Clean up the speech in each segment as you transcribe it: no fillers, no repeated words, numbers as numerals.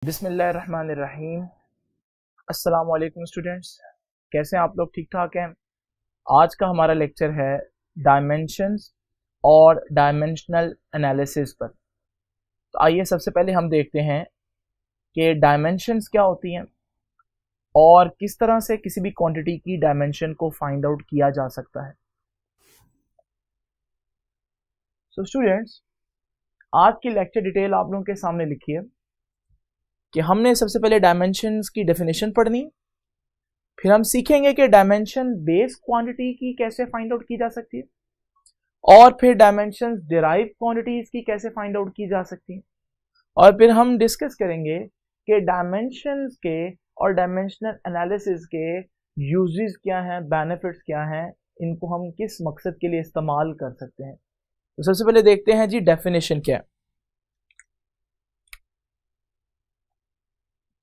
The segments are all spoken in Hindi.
बिस्मिल्लाहिर्रहमानिर्रहीम। अस्सलाम वालेकुम स्टूडेंट्स, कैसे हैं आप लोग? ठीक ठाक हैं। आज का हमारा लेक्चर है डायमेंशंस और डायमेंशनल एनालिसिस पर। तो आइए सबसे पहले हम देखते हैं कि डायमेंशंस क्या होती हैं और किस तरह से किसी भी क्वांटिटी की डायमेंशन को फाइंड आउट किया जा सकता है। सो स्टूडेंट्स, आज की लेक्चर डिटेल आप लोगों के सामने लिखी है कि हमने सबसे पहले डायमेंशंस की डेफिनेशन पढ़नी, फिर हम सीखेंगे कि डायमेंशन बेस क्वांटिटी की कैसे फाइंड आउट की जा सकती है, और फिर डायमेंशंस डिराइव क्वांटिटीज की कैसे फाइंड आउट की जा सकती है, और फिर हम डिस्कस करेंगे कि डायमेंशंस के और डायमेंशनल एनालिसिस के यूजेस क्या हैं, बेनिफिट्स क्या हैं, इनको हम किस मकसद के लिए इस्तेमाल कर सकते हैं। तो सबसे पहले देखते हैं जी डेफिनेशन क्या है।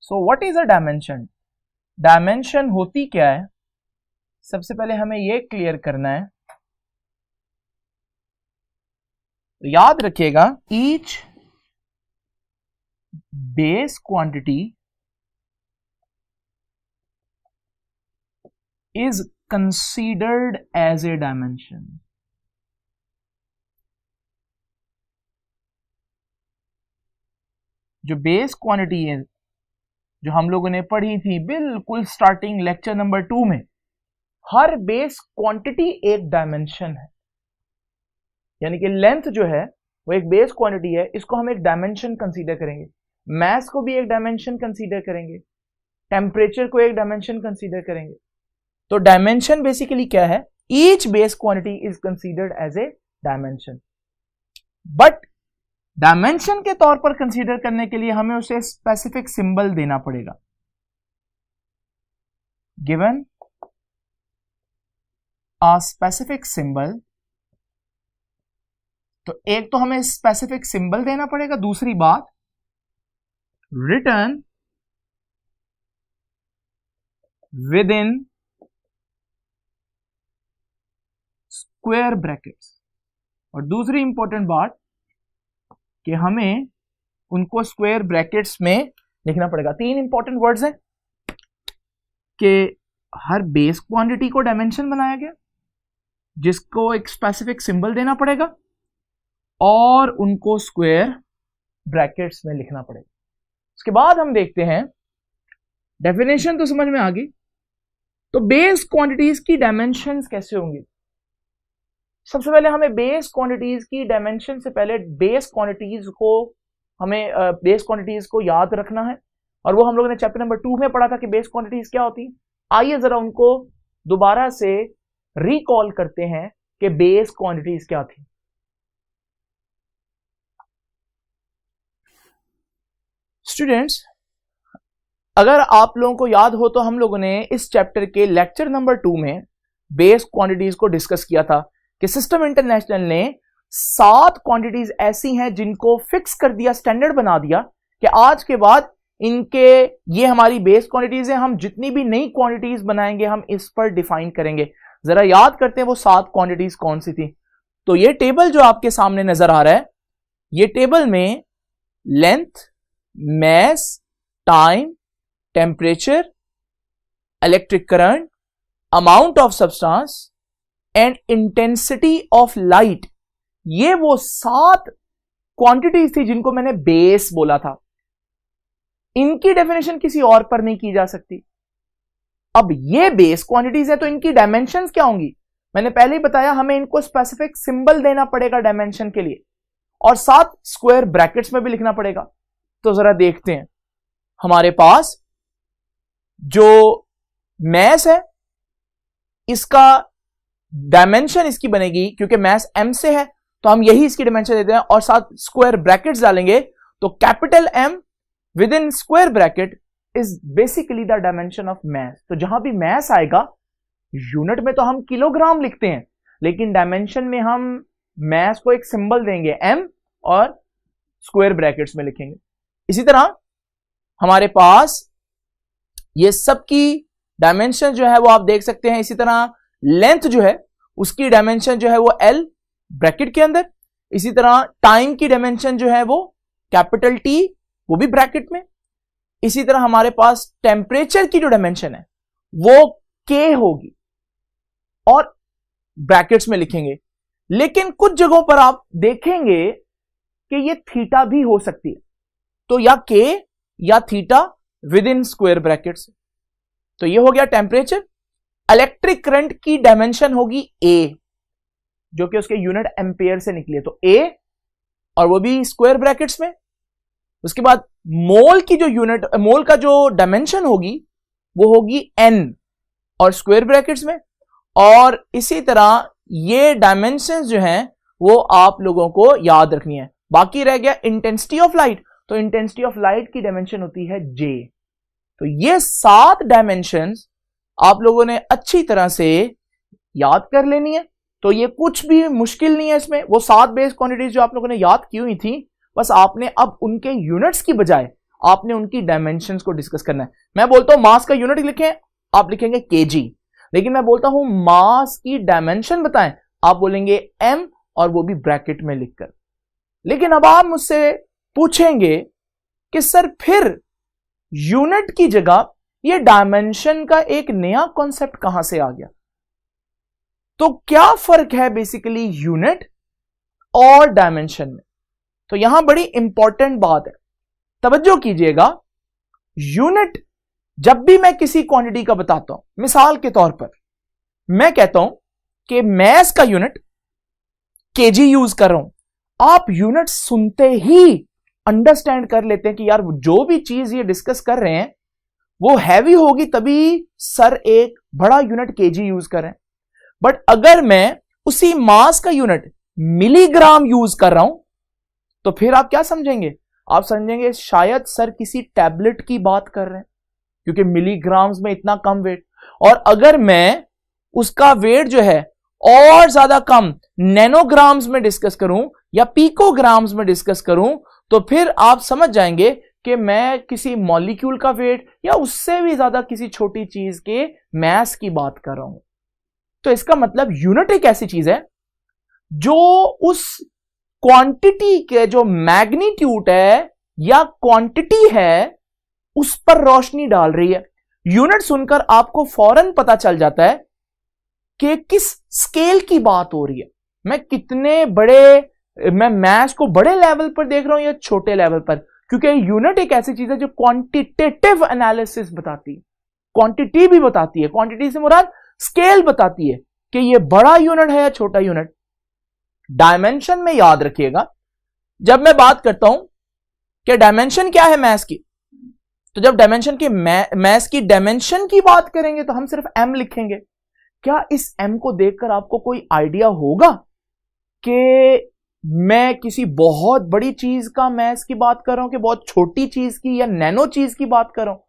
So what is a dimension? Dimension होती क्या है, सबसे पहले हमें यह क्लियर करना है। तो याद रखिएगा, each base quantity is considered as a dimension. जो बेस क्वांटिटी है जो हम लोगों ने पढ़ी थी बिल्कुल स्टार्टिंग लेक्चर नंबर 2 में, हर बेस क्वांटिटी एक डायमेंशन है। यानी कि लेंथ जो है वो एक बेस क्वांटिटी है, इसको हम एक डायमेंशन कंसीडर करेंगे। मास को भी एक डायमेंशन कंसीडर करेंगे, टेम्परेचर को एक डायमेंशन कंसीडर करेंगे। तो डायमेंशन बेसिकली क्या है? Each base quantity is considered as a dimension, but dimension के तौर पर कंसीडर करने के लिए हमें उसे स्पेसिफिक सिंबल देना पड़ेगा। गिवन अ स्पेसिफिक सिंबल, तो एक तो हमें स्पेसिफिक सिंबल देना पड़ेगा, दूसरी बात return with in square brackets, और दूसरी इंपॉर्टेंट बात कि हमें उनको स्क्वायर ब्रैकेट्स में लिखना पड़ेगा। तीन इंपॉर्टेंट वर्ड्स हैं कि हर बेस क्वांटिटी को डायमेंशन बनाया गया, जिसको एक स्पेसिफिक सिंबल देना पड़ेगा, और उनको स्क्वायर ब्रैकेट्स में लिखना पड़ेगा। उसके बाद हम देखते हैं, डेफिनेशन तो समझ में आ गई, तो बेस क्वांटिटीज की डायमेंशंस कैसे होंगी। सबसे पहले हमें बेस क्वांटिटीज की डायमेंशन से पहले बेस क्वांटिटीज को याद रखना है, और वो हम लोगों ने चैप्टर नंबर 2 में पढ़ा था कि बेस क्वांटिटीज क्या होती हैं। आइए जरा उनको दोबारा से रिकॉल करते हैं कि बेस क्वांटिटीज क्या थी। स्टूडेंट्स, अगर आप लोगों को याद हो तो हम लोगों ने इस चैप्टर के लेक्चर नंबर 2 में बेस क्वांटिटीज को डिस्कस किया था कि सिस्टम इंटरनेशनल ने 7 क्वांटिटीज ऐसी हैं जिनको फिक्स कर दिया, स्टैंडर्ड बना दिया कि आज के बाद ये हमारी बेस क्वांटिटीज हैं, हम जितनी भी नई क्वांटिटीज बनाएंगे हम इस पर डिफाइन करेंगे। जरा याद करते हैं वो 7 क्वांटिटीज कौन सी थी। तो ये टेबल जो आपके सामने नजर आ रहा है, ये टेबल में length, mass, time, temperature, electric current, amount of substance and intensity of light, ये वो 7 क्वांटिटीज थी जिनको मैंने बेस बोला था। इनकी डेफिनेशन किसी और पर नहीं की जा सकती। अब ये बेस क्वांटिटीज है तो इनकी डायमेंशंस क्या होंगी? मैंने पहले ही बताया, हमें इनको स्पेसिफिक सिंबल देना पड़ेगा डायमेंशन के लिए, और साथ स्क्वायर ब्रैकेट्स में भी लिखना पड़ेगा। तो जरा देखते हैं, हमारे पास जो मास है इसका डायमेंशन इसकी बनेगी, क्योंकि मास m से है तो हम यही इसकी डायमेंशन देते हैं, और साथ स्क्वायर ब्रैकेट्स डालेंगे। तो capital M with in square bracket is basically the dimension of mass. तो जहां भी मास आएगा, यूनिट में तो हम किलोग्राम लिखते हैं, लेकिन डायमेंशन में हम मास को एक सिंबल देंगे m और स्क्वायर ब्रैकेट्स में लिखेंगे। इसी तरह हमारे पास ये सब की डायमेंशन जो है वो आप देख सकते हैं। इसी तरह लेंथ जो है उसकी डायमेंशन जो है वो L ब्रैकेट के अंदर। इसी तरह टाइम की डायमेंशन जो है वो कैपिटल T, वो भी ब्रैकेट में। इसी तरह हमारे पास टेम्परेचर की जो डायमेंशन है वो K होगी और ब्रैकेट्स में लिखेंगे। लेकिन कुछ जगहों पर आप देखेंगे कि ये थीटा भी हो सकती है, तो या K या theta with in square brackets. तो ये हो गया टेम्परेचर। इलेक्ट्रिक करंट की डायमेंशन होगी A, जो कि उसके यूनिट एम्पेयर से निकली है, तो A और वो भी स्क्वायर ब्रैकेट्स में। उसके बाद मोल की जो यूनिट, मोल का जो डायमेंशन होगी वो होगी N और स्क्वायर ब्रैकेट्स में। और इसी तरह ये डायमेंशंस जो हैं वो आप लोगों को याद रखनी है। बाकी रह गया इंटेंसिटी ऑफ लाइट, तो इंटेंसिटी ऑफ लाइट की डायमेंशन होती है J। तो ये 7 डायमेंशंस आप लोगों ने अच्छी तरह से याद कर लेनी है। तो ये कुछ भी मुश्किल नहीं है इसमें, वो 7 बेस क्वांटिटीज जो आप लोगों ने याद की हुई थी, बस आपने अब उनके यूनिट्स की बजाय आपने उनकी डायमेंशंस को डिस्कस करना है। मैं बोलता हूं मास का यूनिट लिखें, आप लिखेंगे kg, लेकिन मैं बोलता हूं मास की डायमेंशन बताएं, आप बोलेंगे m और वो भी ब्रैकेट में लिखकर। लेकिन अब आप मुझसे पूछेंगे कि सर फिर यूनिट की जगह ये डायमेंशन का एक नया कॉन्सेप्ट कहां से आ गया? तो क्या फर्क है बेसिकली यूनिट और डायमेंशन में? तो यहां बड़ी इंपॉर्टेंट बात है, तवज्जो कीजिएगा। यूनिट जब भी मैं किसी क्वांटिटी का बताता हूं, मिसाल के तौर पर मैं कहता हूं कि मैस का यूनिट केजी यूज कर रहा हूं, आप यूनिट सुनते ही अंडरस्टैंड कर लेते हैं कि यार जो भी चीज ये डिस्कस कर रहे हैं वो हैवी होगी, तभी सर एक बड़ा यूनिट केजी यूज कर रहे हैं। बट अगर मैं उसी मास का यूनिट मिलीग्राम यूज कर रहा हूं, तो फिर आप क्या समझेंगे? आप समझेंगे शायद सर किसी टैबलेट की बात कर रहे हैं, क्योंकि मिलीग्राम्स में इतना कम वेट। और अगर मैं उसका वेट जो है और ज्यादा कम नैनोग्राम्स में डिस्कस करूं या पिकोग्राम्स में डिस्कस करूं, तो फिर आप समझ जाएंगे कि मैं किसी मॉलिक्यूल का वेट या उससे भी ज्यादा किसी छोटी चीज के मैस की बात कर रहा हूं। तो इसका मतलब यूनिट एक ऐसी चीज है जो उस क्वांटिटी के जो मैग्नीट्यूड है या क्वांटिटी है उस पर रोशनी डाल रही है। यूनिट सुनकर आपको फौरन पता चल जाता है कि किस स्केल की बात हो रही है, मैं कितने बड़े, मैं मैथ्स को बड़े लेवल पर देख रहा हूं या छोटे लेवल पर, क्योंकि यूनिट एक ऐसी चीज है जो क्वांटिटेटिव एनालिसिस बताती है, क्वांटिटी भी बताती है, क्वांटिटी से मुराद स्केल बताती है कि ये बड़ा यूनिट है या छोटा यूनिट। डायमेंशन में याद रखिएगा, जब मैं बात करता हूं कि डायमेंशन क्या है मैथ्स की, तो जब डायमेंशन की मैथ्स की डायमेंशन की बात करेंगे तो हम सिर्फ m लिखेंगे। क्या इस m को देखकर आपको कोई आइडिया होगा कि मैं किसी बहुत बड़ी चीज का मैथ्स की बात कर रहा हूं कि बहुत छोटी चीज की या नैनो चीज की बात कर रहा हूं?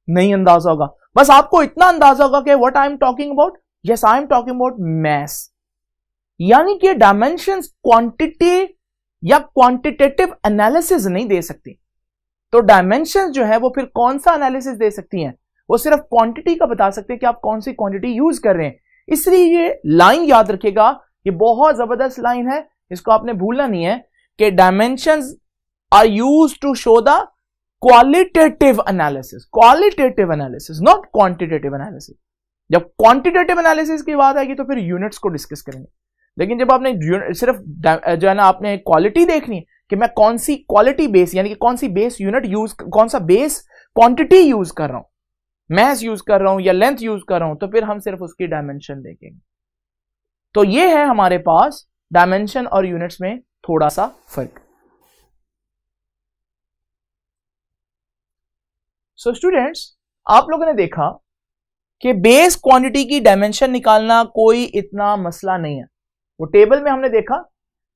नहीं अंदाजा होगा। बस आपको इतना अंदाजा होगा कि what I am talking about, yes I am talking about maths. यानी कि डायमेंशंस क्वांटिटी या क्वांटिटेटिव एनालिसिस नहीं दे सकती। तो डायमेंशंस जो है वो फिर कौन सा एनालिसिस दे सकती हैं? वो सिर्फ क्वांटिटी का बता सकते हैं कि आप कौन सी क्वांटिटी यूज कर रहे हैं। इसलिए ये लाइन याद रखिएगा, ये बहुत जबरदस्त लाइन है, इसको आपने भूलना नहीं है कि dimensions are used to show the qualitative analysis, qualitative analysis not quantitative analysis. जब क्वांटिटेटिव एनालिसिस की बात आएगी तो फिर यूनिट्स को डिस्कस करेंगे, लेकिन जब आपने सिर्फ जो है ना आपने क्वालिटी देखनी कि मैं कौन सी क्वालिटी बेस यानी कि कौन सी बेस यूनिट यूज, कौन सा बेस क्वांटिटी यूज कर रहा हूं, मैस यूज कर रहा हूं या लेंथ यूज कर रहा हूं, तो फिर हम सिर्फ उसकी डायमेंशन देखेंगे। तो ये है हमारे पास डायमेंशन और यूनिट्स में थोड़ा सा फर्क। सो स्टूडेंट्स, आप लोगों ने देखा कि बेस क्वांटिटी की डायमेंशन निकालना कोई इतना मसला नहीं है। वो टेबल में हमने देखा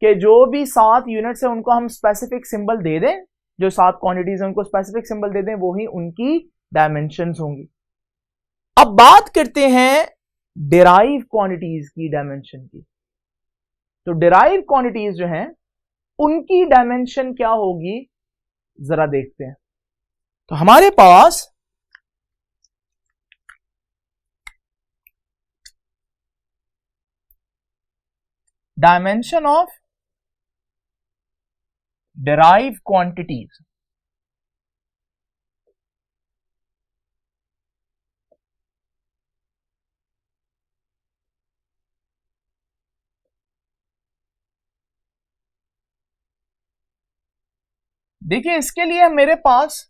कि जो भी 7 यूनिट्स है उनको हम स्पेसिफिक सिंबल दे दें, जो 7 क्वांटिटीज है उनको स्पेसिफिक सिंबल दे दें, वो ही उनकी डायमेंशंस होंगी। अब बात करते हैं डिराइव क्वांटिटीज की डायमेंशन की। तो डिराइव क्वांटिटीज जो हैं उनकी डायमेंशन क्या होगी जरा देखते हैं। तो हमारे पास डायमेंशन ऑफ डिराइव क्वांटिटीज, देखिए इसके लिए मेरे पास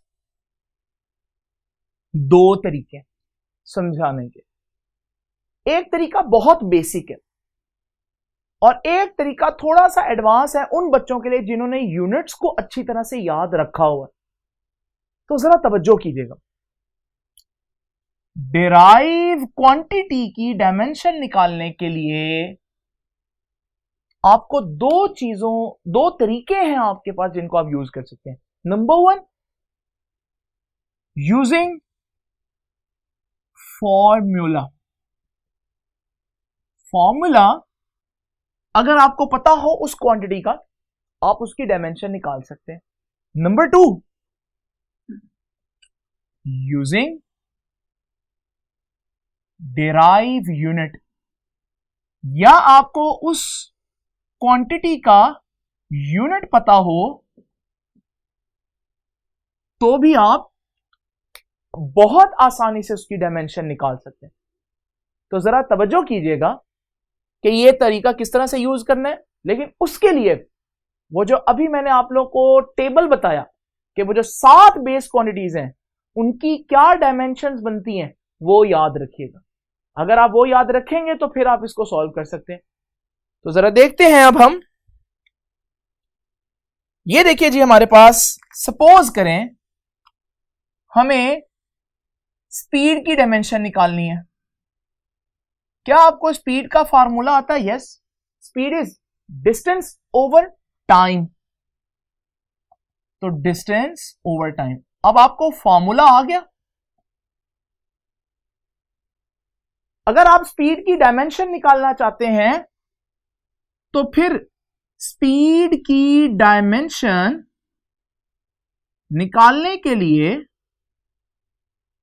दो तरीके समझाने के। एक तरीका बहुत बेसिक है और एक तरीका थोड़ा सा एडवांस है उन बच्चों के लिए जिन्होंने यूनिट्स को अच्छी तरह से याद रखा हुआ है। तो जरा तवज्जो कीजिएगा। डिराइव क्वांटिटी की डायमेंशन निकालने के लिए आपको दो तरीके हैं आपके पास जिनको आप यूज कर सकते हैं। Number one, using formula. Formula अगर आपको पता हो उस क्वांटिटी का, आप उसकी डायमेंशन निकाल सकते हैं। Number two, using derive unit, या आपको उस क्वांटिटी का यूनिट पता हो तो भी आप बहुत आसानी से उसकी डायमेंशन निकाल सकते हैं। तो जरा तवज्जो कीजिएगा कि यह तरीका किस तरह से यूज करना है। लेकिन उसके लिए वो जो अभी मैंने आप लोगों को टेबल बताया कि वो जो 7 बेस क्वांटिटीज हैं उनकी क्या डायमेंशंस बनती हैं, वो याद रखिएगा। अगर आप वो याद रखेंगे तो फिर आप इसको सॉल्व कर सकते हैं। तो जरा देखते हैं अब हम। ये देखिए जी, हमारे पास सपोज करें हमें स्पीड की डायमेंशन निकालनी है। क्या आपको स्पीड का फार्मूला आता है? Yes, speed is distance over time. तो डिस्टेंस ओवर टाइम। अब आपको फार्मूला आ गया। अगर आप स्पीड की डायमेंशन निकालना चाहते हैं तो फिर स्पीड की डायमेंशन निकालने के लिए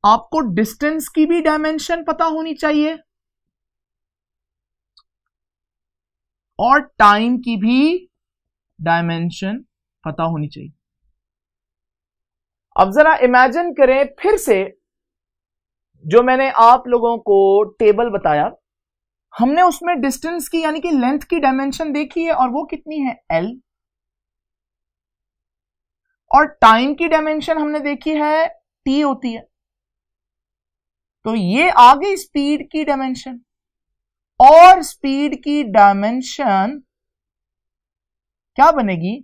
आपको डिस्टेंस की भी डायमेंशन पता होनी चाहिए और टाइम की भी डायमेंशन पता होनी चाहिए। अब जरा इमेजिन करें फिर से जो मैंने आप लोगों को टेबल बताया, हमने उसमें डिस्टेंस की यानी कि लेंथ की डायमेंशन देखी है और वो कितनी है? L। और टाइम की डायमेंशन हमने देखी है T होती है। तो ये आ गई स्पीड की डायमेंशन। और स्पीड की डायमेंशन क्या बनेगी?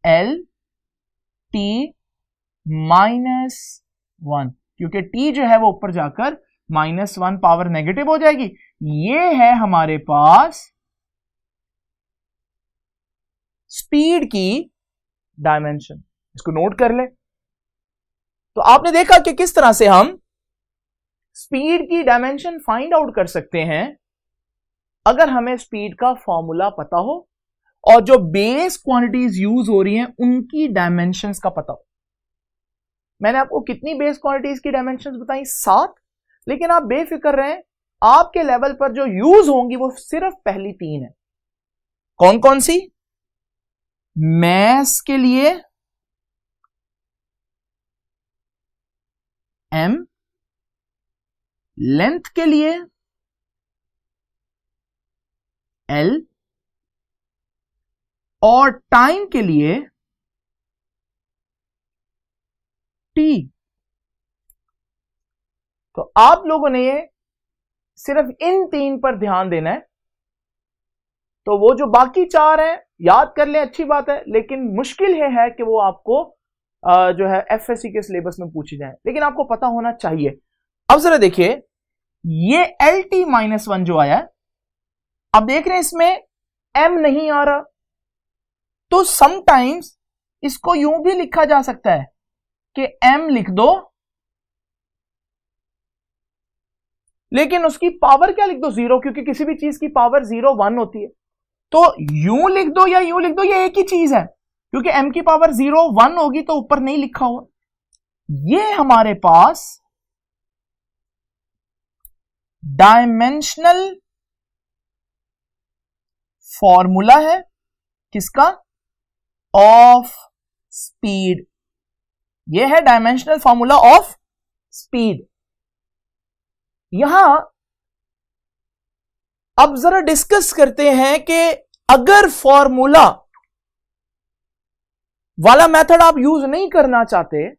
L T -1, क्योंकि T जो है वो ऊपर जाकर -1 पावर नेगेटिव हो जाएगी। ये है हमारे पास स्पीड की डायमेंशन। इसको नोट कर ले। तो आपने देखा कि किस तरह से हम स्पीड की डायमेंशन फाइंड आउट कर सकते हैं अगर हमें स्पीड का फॉर्मूला पता हो और जो बेस क्वांटिटीज यूज हो रही हैं उनकी डायमेंशंस का पता हो। मैंने आपको कितनी बेस क्वांटिटीज की डायमेंशंस बताई? 7। लेकिन आप बेफिक्र रहें, आपके लेवल पर जो यूज होंगी वो सिर्फ पहली 3 है। कौन कौन सी? मैस के लिए M, लेंथ के लिए L और टाइम के लिए T। तो आप लोगों ने सिर्फ इन 3 पर ध्यान देना है। तो वो जो बाकी 4 हैं याद कर लें, अच्छी बात है, लेकिन मुश्किल है कि वो आपको जो है एफएससी के सिलेबस में पूछी जाए, लेकिन आपको पता होना चाहिए। अब जरा देखिए, ये LT-1 जो आया, अब देख रहे हैं इसमें M नहीं आ रहा, तो समटाइम्स इसको यूं भी लिखा जा सकता है कि M लिख दो, लेकिन उसकी पावर क्या लिख दो? 0, क्योंकि किसी भी चीज की पावर 0 1 होती है। तो यूं लिख दो या यूं लिख दो, ये एक ही चीज है, क्योंकि M की पावर 0 1 होगी तो ऊपर नहीं लिखा हुआ। ये हमारे पास डायमेंशनल फॉर्मूला है। किसका? Of speed. यह है डायमेंशनल फॉर्मूला ऑफ स्पीड। यहां अब जरा डिस्कस करते हैं कि अगर फॉर्मूला वाला मेथड आप यूज नहीं करना चाहते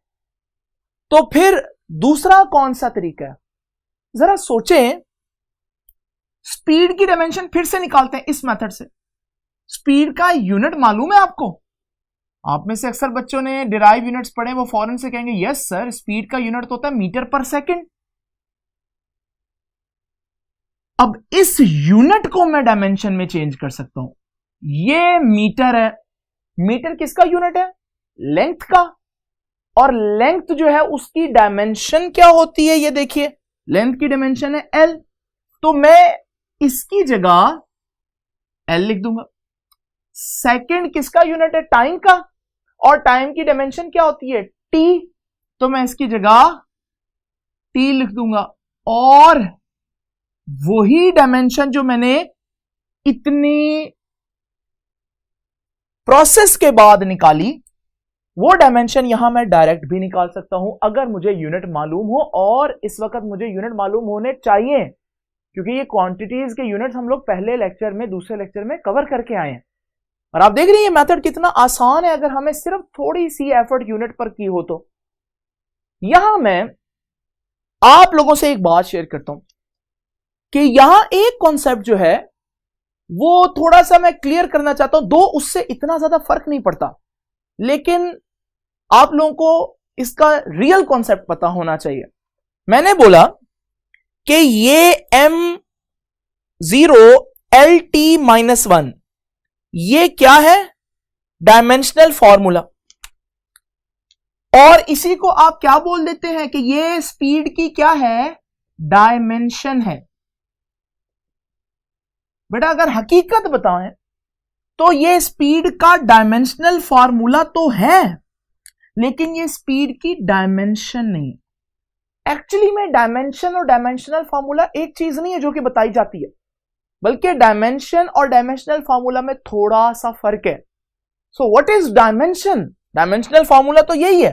तो फिर दूसरा कौन सा तरीका है? जरा सोचें, स्पीड की डायमेंशन फिर से निकालते हैं इस मेथड से। स्पीड का यूनिट मालूम है आपको? आप में से अक्सर बच्चों ने डिराइव यूनिट्स पढ़े, वो फौरन से कहेंगे यस सर, स्पीड का यूनिट तो होता है मीटर पर सेकंड। अब इस यूनिट को मैं डायमेंशन में चेंज कर सकता हूं। ये मीटर है, मीटर किसका यूनिट है? लेंथ का। और लेंथ जो है उसकी डायमेंशन क्या होती है? ये देखिए, लेंथ की डायमेंशन है एल, तो मैं इसकी जगह एल लिख दूंगा। सेकंड किसका यूनिट है? टाइम का, और टाइम की डायमेंशन क्या होती है? टी, तो मैं इसकी जगह टी लिख दूंगा। और वही डायमेंशन जो मैंने इतनी प्रोसेस के बाद निकाली, वो डायमेंशन यहां मैं डायरेक्ट भी निकाल सकता हूं अगर मुझे यूनिट मालूम हो। और इस वक्त मुझे यूनिट मालूम होने चाहिए, क्योंकि ये क्वांटिटीज के यूनिट्स हम लोग पहले लेक्चर में, दूसरे लेक्चर में कवर करके आए हैं। और आप देख रही हैं ये मेथड कितना आसान है अगर हमें सिर्फ थोड़ी सी एफर्ट यूनिट पर की हो तो। यहां मैं आप लोगों से एक बात शेयर करता हूं कि यहां एक कॉन्सेप्ट जो है वो थोड़ा सा मैं क्लियर करना चाहता हूं। दो उससे इतना ज्यादा फर्क नहीं पड़ता, लेकिन आप लोगों को इसका रियल कॉन्सेप्ट पता होना चाहिए। मैंने बोला कि ये m0 LT-1 ये क्या है? Dimensional formula. और इसी को आप क्या बोल देते हैं कि ये स्पीड की क्या है? डायमेंशन है। बेटा अगर हकीकत बताएं तो ये स्पीड का डायमेंशनल फॉर्मूला तो है, लेकिन ये स्पीड की डायमेंशन नहीं। एक्चुअली में डायमेंशन और डायमेंशनल फॉर्मूला एक चीज नहीं है जो कि बताई जाती है, बल्कि डायमेंशन और डायमेंशनल फॉर्मूला में थोड़ा सा फर्क है। So what is dimension? Dimensional formula तो यही है।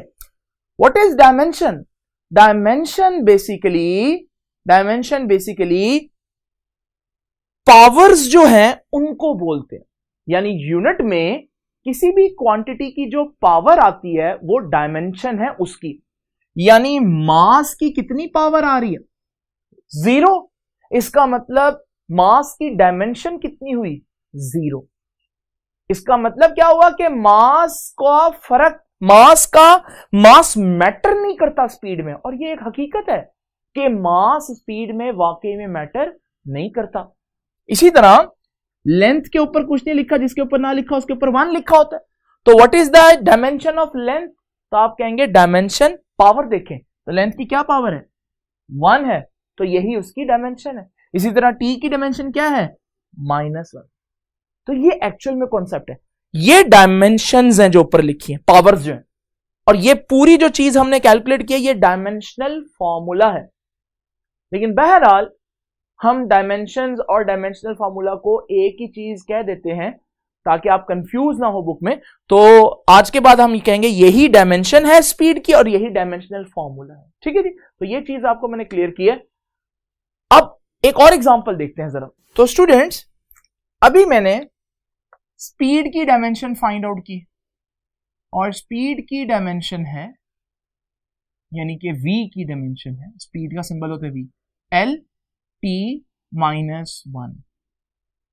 What is dimension? Dimension basically powers जो हैं उनको बोलते हैं। यानी यूनिट में किसी भी क्वांटिटी की जो पावर आती है वो डायमेंशन है उसकी। यानी मास की कितनी पावर आ रही है? 0। इसका मतलब मास की डायमेंशन कितनी हुई? 0। इसका मतलब क्या हुआ कि मास मैटर नहीं करता स्पीड में। और ये एक हकीकत है कि मास स्पीड में वाकई में मैटर नहीं करता। इसी तरह लेंथ के ऊपर कुछ नहीं लिखा, जिसके ऊपर ना लिखा उसके ऊपर 1 लिखा होता है। तो what is the dimension of length? तो आप कहेंगे डायमेंशन पावर। देखें तो लेंथ की क्या पावर है? 1 है, तो यही उसकी डायमेंशन है। इसी तरह टी की डायमेंशन क्या है? -1। तो ये एक्चुअल में कॉन्सेप्ट है। ये डायमेंशंस हैं जो ऊपर लिखी हैं, पावर्स जो हैं। और ये पूरी जो चीज हमने कैलकुलेट किया ये डायमेंशनल फॉर्मूला है। लेकिन बहरहाल हम डायमेंशंस और डायमेंशनल फॉर्मूला को एक ही चीज कह देते हैं ताकि आप कंफ्यूज ना हो बुक में। तो आज के बाद हम ये कहेंगे यही डायमेंशन है स्पीड की और यही डायमेंशनल फॉर्मूला है। ठीक है जी, तो ये चीज आपको मैंने क्लियर की है। अब एक और एग्जांपल देखते हैं जरा। तो स्टूडेंट्स, अभी मैंने स्पीड की डायमेंशन फाइंड आउट की, और स्पीड की डायमेंशन है यानी कि v की डायमेंशन है, स्पीड का सिंबल होता है v, LT-1।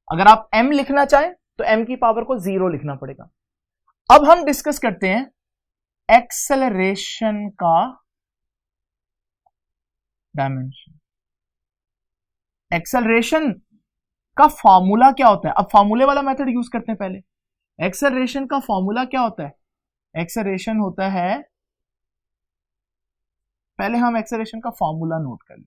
अगर आप m लिखना चाहें तो m की पावर को 0 लिखना पड़ेगा। अब हम डिस्कस करते हैं एक्सेलरेशन का डायमेंशन। एक्सेलरेशन का फॉर्मूला क्या होता है? अब फॉर्मूले वाला मेथड यूज करते हैं पहले। एक्सेलरेशन का फॉर्मूला क्या होता है? एक्सेलरेशन होता है, पहले हम एक्सेलरेशन का फॉर्मूला नोट कर लें।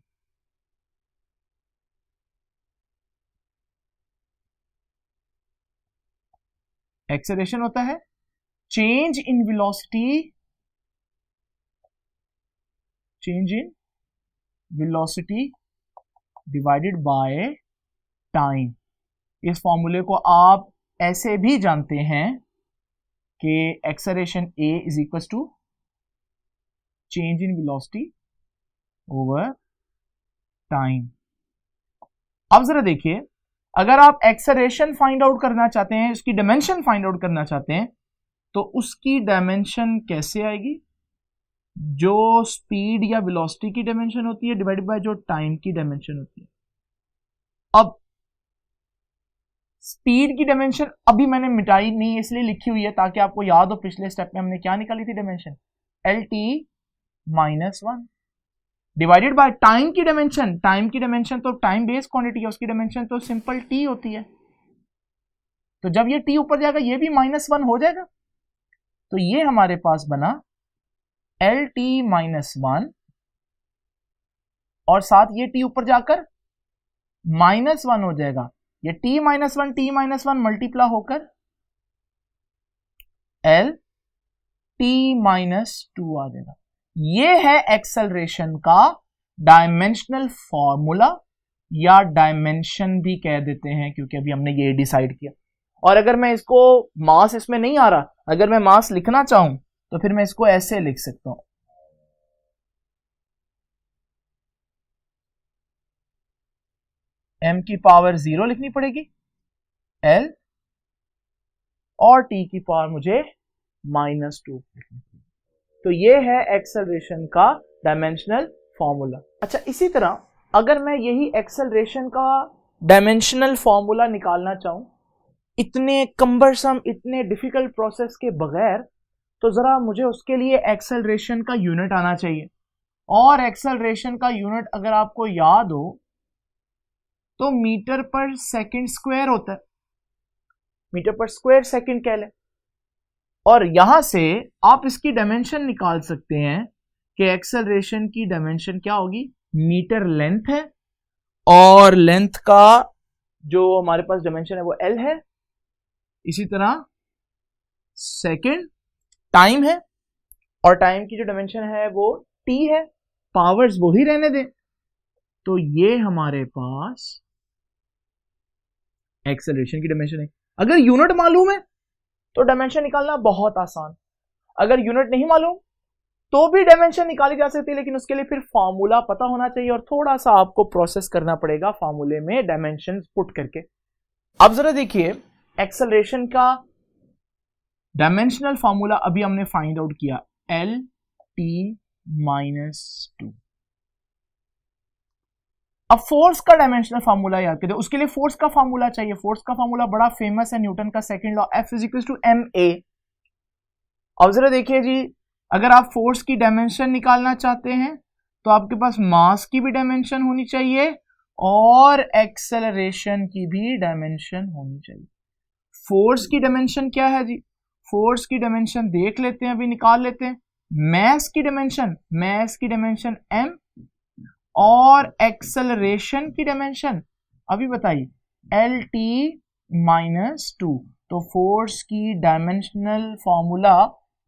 एक्सेलरेशन होता है change in velocity divided by time. इस फॉर्मूले को आप ऐसे भी जानते हैं कि acceleration a is equal to change in velocity over time. अब जरा देखिए, अगर आप एक्सेलरेशन फाइंड आउट करना चाहते हैं, इसकी डायमेंशन फाइंड आउट करना चाहते हैं, तो उसकी डायमेंशन कैसे आएगी, जो स्पीड या वेलोसिटी की डायमेंशन होती है डिवाइडेड बाय जो टाइम की डायमेंशन होती है। अब स्पीड की डायमेंशन अभी मैंने मिटाई नहीं इसलिए लिखी हुई है ताकि आपको याद हो पिछले स्टेप में हमने क्या निकाली थी dimension, LT-1 divided by time की डायमेंशन। टाइम की डायमेंशन तो टाइम बेस्ड क्वांटिटी है, उसकी डायमेंशन तो सिंपल टी होती है। तो जब ये टी ऊपर जाएगा ये भी -1 हो जाएगा। तो ये हमारे पास बना LT-1 और साथ ये टी ऊपर जाकर -1 हो जाएगा। ये T-1 मल्टीप्लाई होकर LT-2 आ जाएगा। ये है एक्सेलरेशन का डायमेंशनल फॉर्मूला, या डायमेंशन भी कह देते हैं क्योंकि अभी हमने ये डिसाइड किया। और अगर मैं इसको मास इसमें नहीं आ रहा, अगर मैं मास लिखना चाहूं तो फिर मैं इसको ऐसे लिख सकता हूं, m की पावर 0 लिखनी पड़ेगी L और t की पावर मुझे -2। तो ये है एक्सेलरेशन का डायमेंशनल फॉर्मूला। अच्छा, इसी तरह अगर मैं यही एक्सेलरेशन का डायमेंशनल फॉर्मूला निकालना चाहूं इतने कम्बरसम, इतने डिफिकल्ट प्रोसेस के बगैर, तो जरा मुझे उसके लिए एक्सेलरेशन का यूनिट आना चाहिए। और एक्सेलरेशन का यूनिट अगर आपको याद हो तो मीटर पर सेकंड स्क्वायर होता है, मीटर पर स्क्वायर सेकंड कह लें। और यहां से आप इसकी डायमेंशन निकाल सकते हैं कि एक्सेलरेशन की डायमेंशन क्या होगी, मीटर लेंथ है और लेंथ का जो हमारे पास डायमेंशन है वो L है। इसी तरह सेकंड टाइम है और टाइम की जो डायमेंशन है वो T है, पावर्स वो ही रहने दें। तो ये हमारे पास एक्सेलरेशन की डायमेंशन है। अगर यूनिट मालूम है तो डायमेंशन निकालना बहुत आसान, अगर यूनिट नहीं मालूम तो भी डायमेंशन निकाली जा सकती है, लेकिन उसके लिए फिर फॉर्मूला पता होना चाहिए और थोड़ा सा आपको प्रोसेस करना पड़ेगा फॉर्मूले में डायमेंशन पुट करके। अब जरा देखिए, एक्सेलरेशन का डायमेंशनल फॉर्मूला अभी हमने फाइंड आउट किया, LT-2। अब फोर्स का डायमेंशनल फार्मूला याद करें, उसके लिए फोर्स का फार्मूला चाहिए। फोर्स का फार्मूला बड़ा फेमस है, न्यूटन का सेकंड लॉ, F = ma। अब जरा देखिए जी, अगर आप फोर्स की डायमेंशन निकालना चाहते हैं तो आपके पास मास की भी डायमेंशन होनी चाहिए और एक्सेलरेशन की भी डायमेंशन होनी चाहिए। फोर्स की डायमेंशन क्या है जी, फोर्स की डायमेंशन देख लेते हैं, अभी निकाल लेते हैं। मास की डायमेंशन m और एक्सेलरेशन की डायमेंशन अभी बताइए LT-2। तो फोर्स की डायमेंशनल फॉर्मूला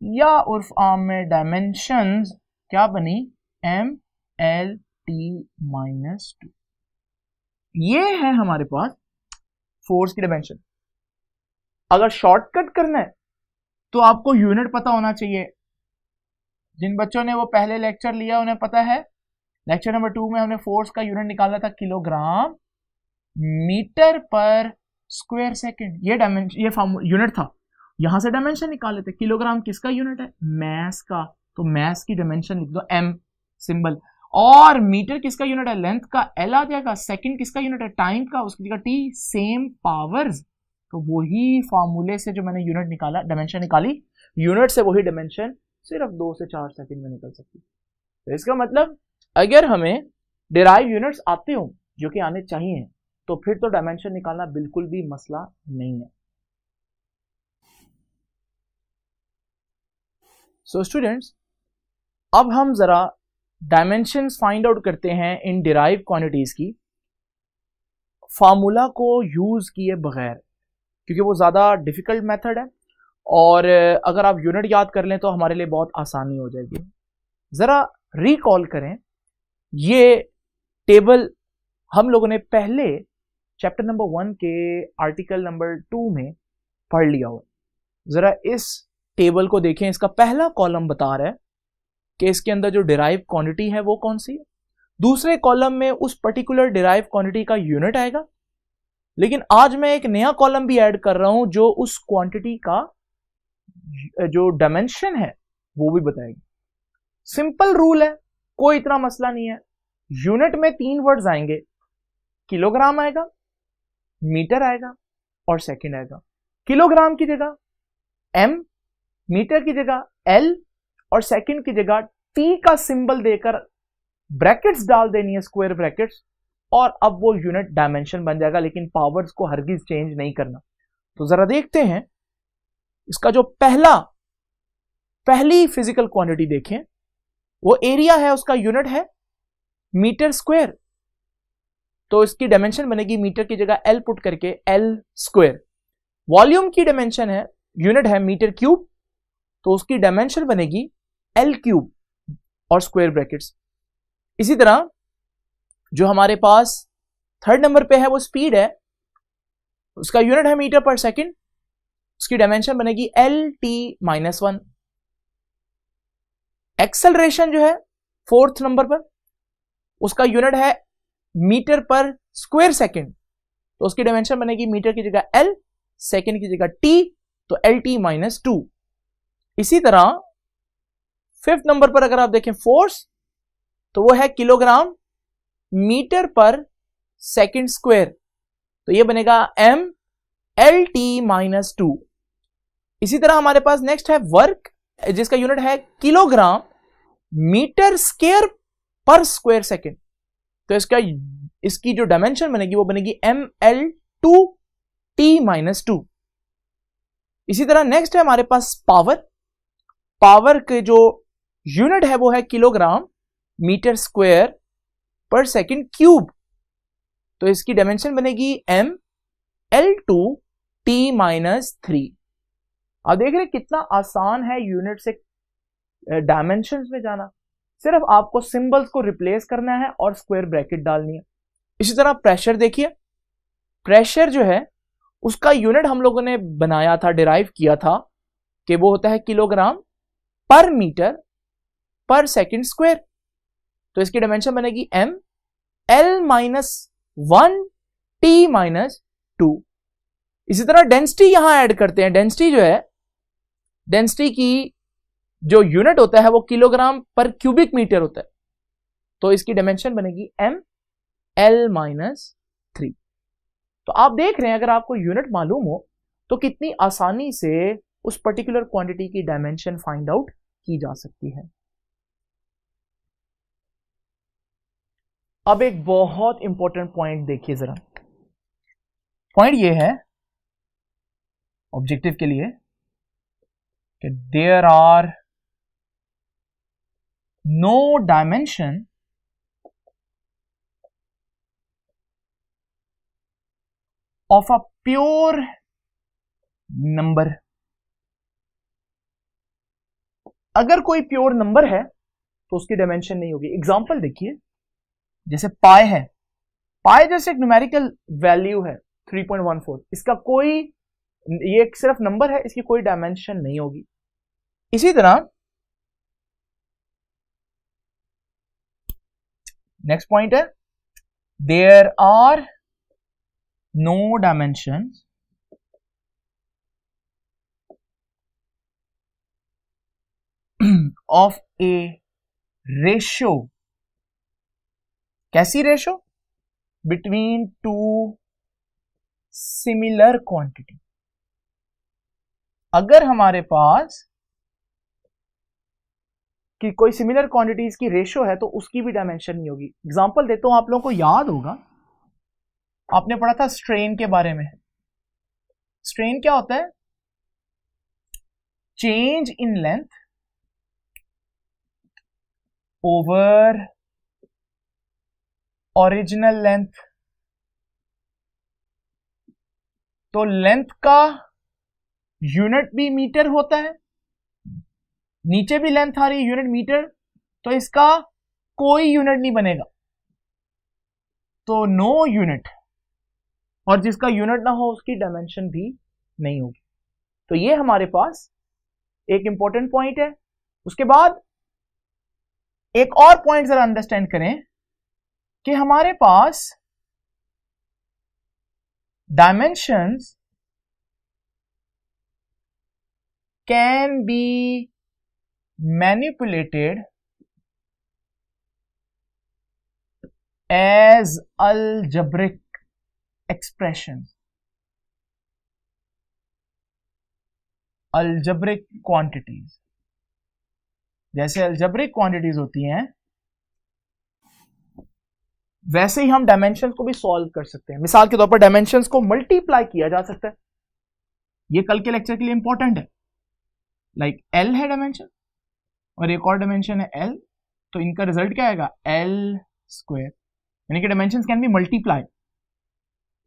या उर्फ आम में डायमेंशंस क्या बनी, MLT-2। ये है हमारे पास फोर्स की डायमेंशन। अगर शॉर्टकट करना है तो आपको यूनिट पता होना चाहिए। जिन बच्चों ने वो पहले लेक्चर लिया उन्हें पता है, लेक्चर नंबर 2 में हमने फोर्स का यूनिट निकाला था किलोग्राम मीटर पर स्क्वायर सेकंड। ये डायमेंशन, ये यूनिट था, यहां से डायमेंशन निकाले थे। किलोग्राम किसका यूनिट है, मास का, तो मास की डायमेंशन लिख दो m सिंबल। और मीटर किसका यूनिट है, लेंथ का, L आ जाएगा। सेकंड किसका यूनिट है, टाइम का, उसकी जगह T, सेम पावर्स। तो वही फॉर्मूले से जो मैंने यूनिट निकाला, डायमेंशन निकाली, यूनिट से वही डायमेंशन सिर्फ 2 से 4 सेकंड में निकल सकती है। तो इसका मतलब अगर हमें डिराइव यूनिट्स आते हो, जो कि आने चाहिए, तो फिर तो डायमेंशन निकालना बिल्कुल भी मसला नहीं है। सो स्टूडेंट्स, अब हम जरा डायमेंशंस फाइंड आउट करते हैं इन डिराइव क्वांटिटीज की, फार्मूला को यूज किए बगैर, क्योंकि वो ज्यादा डिफिकल्ट मेथड है और अगर आप यूनिट याद कर लें तो हमारे लिए बहुत आसानी हो जाएगी। जरा रिकॉल करें, ये टेबल हम लोगों ने पहले चैप्टर नंबर 1 के आर्टिकल नंबर 2 में पढ़ लिया हो। जरा इस टेबल को देखें, इसका पहला कॉलम बता रहा है कि इसके अंदर जो डिराइव क्वांटिटी है वो कौन सी है। दूसरे कॉलम में उस पर्टिकुलर डिराइव क्वांटिटी का यूनिट आएगा, लेकिन आज मैं एक नया कॉलम भी ऐड कर रहा हूं जो उस क्वांटिटी का जो डायमेंशन है वो भी बताएगी। सिंपल रूल है, कोई इतना मसला नहीं है। यूनिट में 3 वर्ड्स आएंगे, किलोग्राम आएगा, मीटर आएगा और सेकंड आएगा। किलोग्राम की जगह m, मीटर की जगह l और सेकंड की जगह t का सिंबल देकर ब्रैकेट्स डाल देनी है, स्क्वायर ब्रैकेट्स, और अब वो यूनिट डायमेंशन बन जाएगा, लेकिन पावर्स को हरगिज चेंज नहीं करना। तो जरा देखते हैं इसका जो पहली फिजिकल क्वांटिटी देखें, वो एरिया है, उसका यूनिट है मीटर स्क्वायर, तो इसकी डायमेंशन बनेगी मीटर की जगह l पुट करके l स्क्वायर। वॉल्यूम की डायमेंशन है, यूनिट है मीटर क्यूब, तो उसकी डायमेंशन बनेगी l क्यूब और स्क्वायर ब्रैकेट्स। इसी तरह जो हमारे पास थर्ड नंबर पे है वो स्पीड है, उसका यूनिट है मीटर पर सेकंड, उसकी डायमेंशन बनेगी lt-1। एक्सेलरेशन जो है फोर्थ नंबर पर, उसका यूनिट है मीटर पर स्क्वायर सेकंड, तो उसकी डायमेंशन बनेगी मीटर की जगह l, सेकंड की जगह t, तो lt-2। इसी तरह फिफ्थ नंबर पर अगर आप देखें फोर्स, तो वो है किलोग्राम मीटर पर सेकंड स्क्वायर, तो ये बनेगा m lt-2। इसी तरह हमारे पास नेक्स्ट है वर्क, जिसका यूनिट है किलोग्राम मीटर स्क्वायर पर स्क्वायर सेकंड, तो इसकी जो डायमेंशन बनेगी वो बनेगी ml2t-2। इसी तरह नेक्स्ट है हमारे पास पावर के जो यूनिट है वो है किलोग्राम मीटर स्क्वायर पर सेकंड क्यूब, तो इसकी डायमेंशन बनेगी ml2t-3। आप देख रहे हैं कितना आसान है यूनिट से डायमेंशंस में जाना, सिर्फ आपको सिंबल्स को रिप्लेस करना है और स्क्वायर ब्रैकेट डालनी है। इसी तरह प्रेशर देखिए, प्रेशर जो है उसका यूनिट हम लोगों ने बनाया था, डिराइव किया था कि वो होता है किलोग्राम पर मीटर पर सेकंड स्क्वायर, तो इसकी डायमेंशन बनेगी ml-1t-2। इसी तरह डेंसिटी यहां ऐड करते हैं, डेंसिटी जो है, डेंसिटी की जो यूनिट होता है वो किलोग्राम पर क्यूबिक मीटर होता है, तो इसकी डायमेंशन बनेगी ml-3। तो आप देख रहे हैं अगर आपको यूनिट मालूम हो तो कितनी आसानी से उस पर्टिकुलर क्वांटिटी की डायमेंशन फाइंड आउट की जा सकती है। अब एक बहुत इंपॉर्टेंट पॉइंट देखिए जरा, पॉइंट ये है ऑब्जेक्टिव के लिए कि there are no dimension of a pure number. अगर कोई प्योर नंबर है तो उसकी डायमेंशन नहीं होगी। एग्जांपल देखिए, जैसे पाई है, पाई जैसे एक न्यूमेरिकल वैल्यू है 3.14, इसका कोई, ये एक सिर्फ नंबर है, इसकी कोई डायमेंशन नहीं होगी। इसी तरह नेक्स्ट पॉइंट है, there are no dimension of a ratio. कैसी ratio? Between two similar quantity. अगर हमारे पास कि कोई सिमिलर क्वांटिटीज की रेशो है तो उसकी भी डायमेंशन नहीं होगी। एग्जांपल देता हूं, आप लोगों को याद होगा, आपने पढ़ा था स्ट्रेन के बारे में। स्ट्रेन क्या होता है? Change in length over original length. तो लेंथ का यूनिट भी मीटर होता है, नीचे भी लेंथ आ रही है यूनिट मीटर, तो इसका कोई यूनिट नहीं बनेगा, तो नो यूनिट, और जिसका यूनिट ना हो उसकी डायमेंशन भी नहीं होगी। तो ये हमारे पास एक इंपॉर्टेंट पॉइंट है। उसके बाद एक और पॉइंट जरा अंडरस्टैंड करें कि हमारे पास dimensions can be manipulated as algebraic expressions, algebraic quantities। जैसे algebraic quantities होती हैं वैसे ही हम डायमेंशंस को भी सॉल्व कर सकते हैं। मिसाल के तौर पर डायमेंशंस को मल्टीप्लाई किया जा सकता है। ये कल के लेक्चर के लिए इंपॉर्टेंट है। लाइक L है डायमेंशन और एक और डायमेंशन है L, तो इनका रिजल्ट क्या आएगा? L स्क्वायर, यानी कि डायमेंशंस कैन बी मल्टीप्लाई।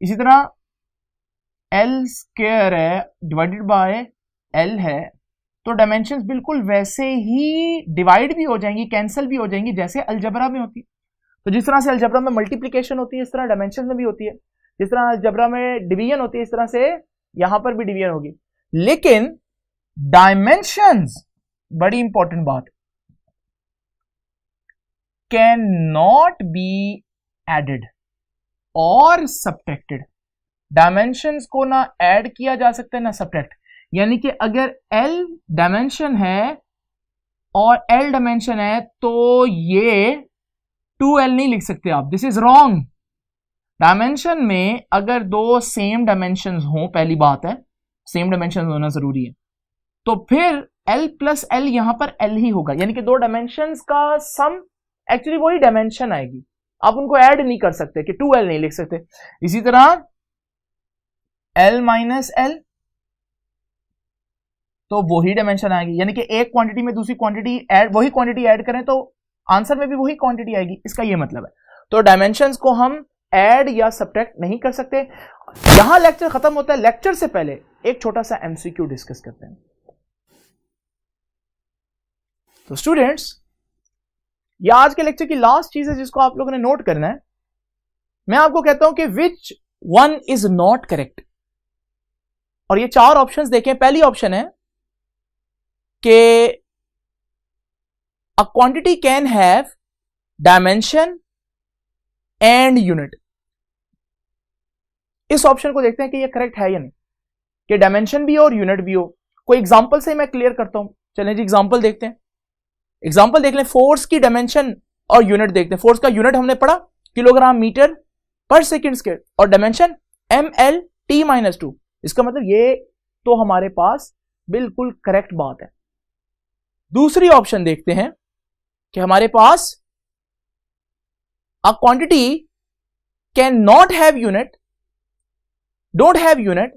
इसी तरह L स्क्वायर है डिवाइडेड बाय L है, तो डायमेंशंस बिल्कुल वैसे ही डिवाइड भी हो जाएंगी, कैंसिल भी हो जाएंगी जैसे अलजेब्रा में होती है। तो जिस तरह से अलजेब्रा में मल्टीप्लिकेशन होती है इस तरह डायमेंशंस में भी होती है। जिस तरह अलजेब्रा में डिवीजन होती है इस तरह से यहां पर भी डिवीजन होगी। लेकिन डायमेंशंस, बड़ी इंपॉर्टेंट बात, कैन नॉट बी एडेड और सब्ट्रैक्टेड। डायमेंशंस को ना ऐड किया जा सकता है ना सब्ट्रैक्ट। यानी कि अगर L डायमेंशन है और L डायमेंशन है तो ये 2L नहीं लिख सकते आप, दिस इज रॉन्ग। डायमेंशन में अगर दो सेम डायमेंशंस हो, पहली बात है सेम डायमेंशन होना जरूरी है, तो फिर L प्लस L यहां पर L ही होगा, यानी कि दो डायमेंशंस का सम एक्चुअली वही डायमेंशन आएगी। आप उनको ऐड नहीं कर सकते कि 2L नहीं लिख सकते। इसी तरह L माइनस L, तो वही डायमेंशन आएगी, यानी कि एक क्वांटिटी में दूसरी क्वांटिटी ऐड, वही क्वांटिटी ऐड करें तो आंसर में भी वही क्वांटिटी आएगी। इसका ये मतलब है। तो डायमेंशंस को हम ऐड या सब्ट्रैक्ट नहीं कर सकते। यहां लेक्चर खत्म होता है। लेक्चर से पहले एक छोटा सा एमसीक्यू डिस्कस करते हैं। तो स्टूडेंट्स, यह आज के लेक्चर की लास्ट चीज है जिसको आप लोगों ने नोट करना है। मैं आपको कहता हूं कि which one is not correct, और ये चार ऑप्शंस देखें। पहली ऑप्शन है कि a quantity can have dimension and unit। इस ऑप्शन को देखते हैं कि ये करेक्ट है या नहीं, कि डायमेंशन भी हो और यूनिट भी हो। कोई एग्जांपल से मैं क्लियर करता हूं। चलें जी, एग्जांपल देखते हैं। एग्जांपल देख लें, फोर्स की डायमेंशन और यूनिट देखते हैं। फोर्स का यूनिट हमने पढ़ा किलोग्राम मीटर पर सेकंड स्क्वायर और डायमेंशन mL/t-2। इसका मतलब ये तो हमारे पास बिल्कुल करेक्ट बात है। दूसरी ऑप्शन देखते हैं कि हमारे पास a quantity can not have unit, don't have unit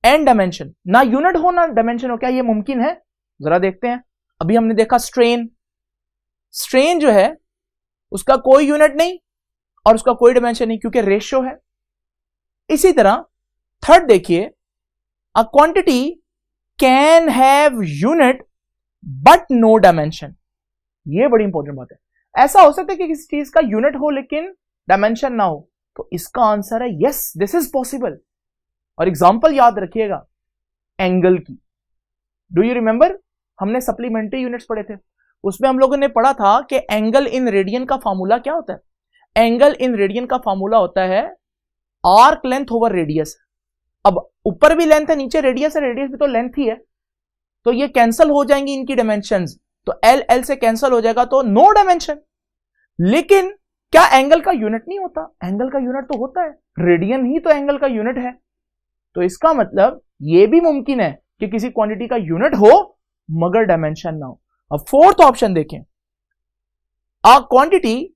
and dimension। ना यूनिट हो ना डायमेंशन हो, क्या ये मुमकिन है? जरा देखते हैं। अभी हमने देखा स्ट्रेन, स्ट्रेन जो है उसका कोई यूनिट नहीं और उसका कोई डायमेंशन नहीं क्योंकि रेशियो है। इसी तरह थर्ड देखिए, a quantity can have unit but no dimension। ये बड़ी इंपॉर्टेंट बात है। ऐसा हो सकता है कि किसी चीज का यूनिट हो लेकिन डायमेंशन ना हो, तो इसका आंसर है यस, दिस इज पॉसिबल। और एग्जांपल याद रखिएगा एंगल की। डू यू रिमेंबर, हमने सप्लीमेंट्री यूनिट्स पढ़े थे, उसमें हम लोगों ने पढ़ा था कि एंगल इन रेडियन का फॉर्मूला क्या होता है। एंगल इन रेडियन का फॉर्मूला होता है आर्क लेंथ ओवर रेडियस। अब ऊपर भी लेंथ है, नीचे रेडियस है, रेडियस भी तो लेंथ ही है, तो ये कैंसिल हो जाएंगी इनकी डायमेंशंस, तो L L से कैंसिल हो जाएगा, तो नो डायमेंशन। लेकिन क्या एंगल का यूनिट नहीं होता? एंगल का यूनिट तो होता है, रेडियन ही तो एंगल का यूनिट है। तो इसका मतलब यह भी मुमकिन है कि किसी क्वांटिटी का यूनिट हो मगर डायमेंशन ना हो। अब फोर्थ ऑप्शन देखें, अ क्वांटिटी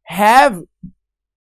हैव